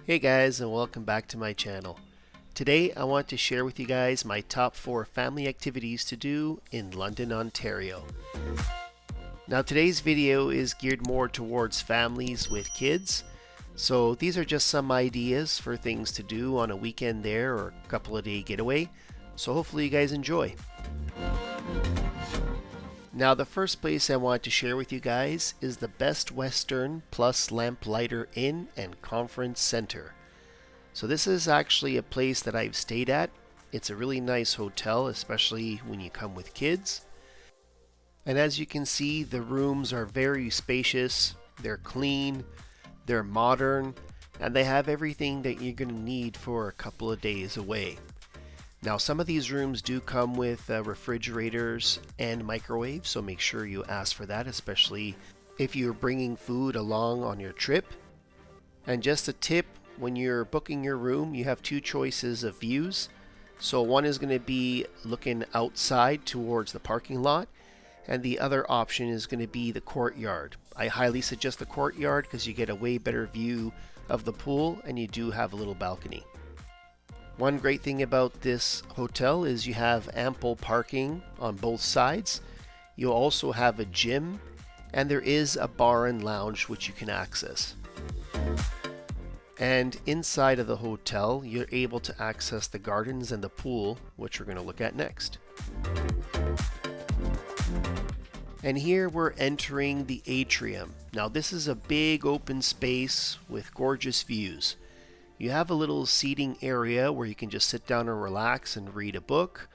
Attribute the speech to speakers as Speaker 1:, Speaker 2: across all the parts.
Speaker 1: Hey guys, and welcome back to my channel. Today I want to share with you guys my top 4 family activities to do in London, Ontario. Now today's video is geared more towards families with kids, so these are just some ideas for things to do on a weekend there or a couple of day getaway, so hopefully you guys enjoy. Now the first place I want to share with you guys is the Best Western plus Lamplighter Inn and Conference Center. So this is actually a place that I've stayed at. It's a really nice hotel, especially when you come with kids. And as you can see, the rooms are very spacious, they're clean, they're modern, and they have everything that you're going to need for a couple of days away. Now some of these rooms do come with refrigerators and microwaves, so make sure you ask for that, especially if you're bringing food along on your trip. And just a tip, when you're booking your room, you have two choices of views. So one is going to be looking outside towards the parking lot, and the other option is going to be the courtyard. I highly suggest the courtyard because you get a way better view of the pool and you do have a little balcony. One great thing about this hotel is you have ample parking on both sides. You'll also have a gym, and there is a bar and lounge which you can access. And inside of the hotel, you're able to access the gardens and the pool, which we're going to look at next. And here we're entering the atrium. Now this is a big open space with gorgeous views. You have a little seating area where you can just sit down and relax and read a book.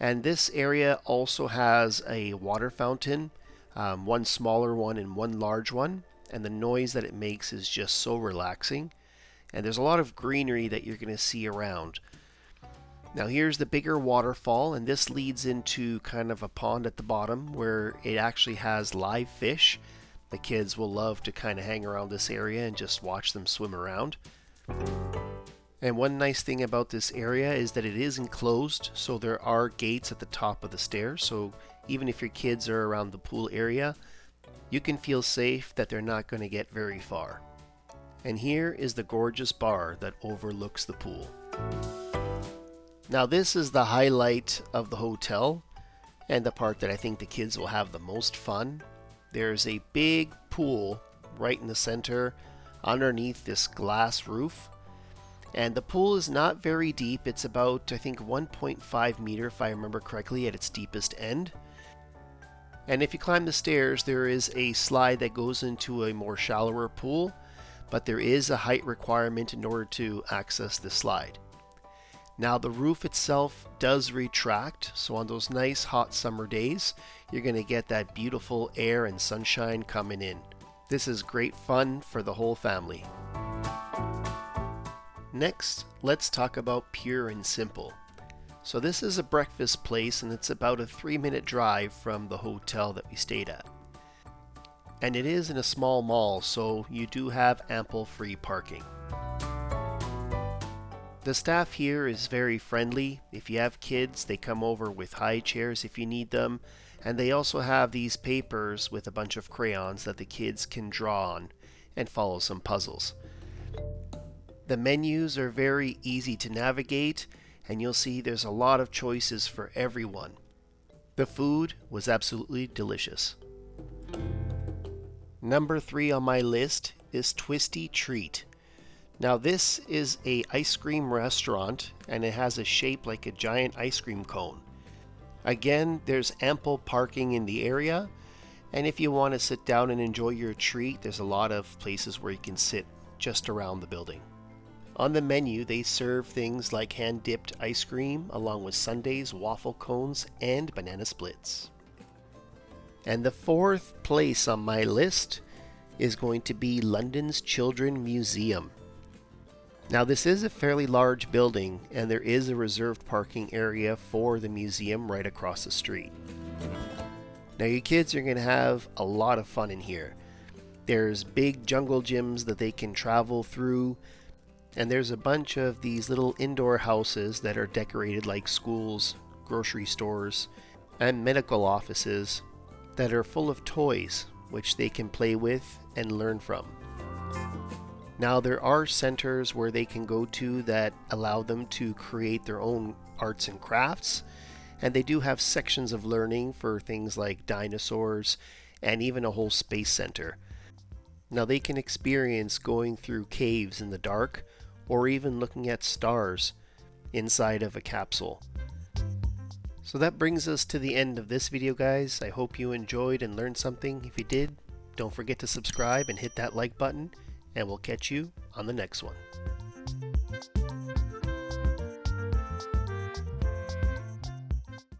Speaker 1: And this area also has a water fountain, one smaller one and one large one. And the noise that it makes is just so relaxing. And there's a lot of greenery that you're going to see around. Now here's the bigger waterfall, and this leads into kind of a pond at the bottom where it actually has live fish. The kids will love to kind of hang around this area and just watch them swim around. And one nice thing about this area is that it is enclosed, so there are gates at the top of the stairs, so even if your kids are around the pool area, you can feel safe that they're not going to get very far. And here is the gorgeous bar that overlooks the pool. Now this is the highlight of the hotel, and the part that I think the kids will have the most fun. There's a big pool right in the center underneath this glass roof, and the pool is not very deep. It's about, I think, 1.5 meter if I remember correctly at its deepest end. And if you climb the stairs, there is a slide that goes into a more shallower pool, but there is a height requirement in order to access the slide. Now the roof itself does retract, so on those nice hot summer days, you're going to get that beautiful air and sunshine coming in. This is great fun for the whole family. Next, let's talk about Pur Simple. So this is a breakfast place, and it's about a 3-minute drive from the hotel that we stayed at. And it is in a small mall, so you do have ample free parking. The staff here is very friendly. If you have kids, they come over with high chairs if you need them. And they also have these papers with a bunch of crayons that the kids can draw on and follow some puzzles. The menus are very easy to navigate, and you'll see there's a lot of choices for everyone. The food was absolutely delicious. Number 3 on my list is Twisty Treat. Now this is a ice cream restaurant, and it has a shape like a giant ice cream cone. Again, there's ample parking in the area, and if you want to sit down and enjoy your treat, there's a lot of places where you can sit just around the building. On the menu, they serve things like hand-dipped ice cream, along with sundaes, waffle cones, and banana splits. And the 4th place on my list is going to be London's Children's Museum. Now this is a fairly large building, and there is a reserved parking area for the museum right across the street. Now your kids are going to have a lot of fun in here. There's big jungle gyms that they can travel through, and there's a bunch of these little indoor houses that are decorated like schools, grocery stores, and medical offices that are full of toys which they can play with and learn from. Now there are centers where they can go to that allow them to create their own arts and crafts, and they do have sections of learning for things like dinosaurs and even a whole space center. Now they can experience going through caves in the dark or even looking at stars inside of a capsule. So that brings us to the end of this video, guys. I hope you enjoyed and learned something. If you did, don't forget to subscribe and hit that like button, and we'll catch you on the next one.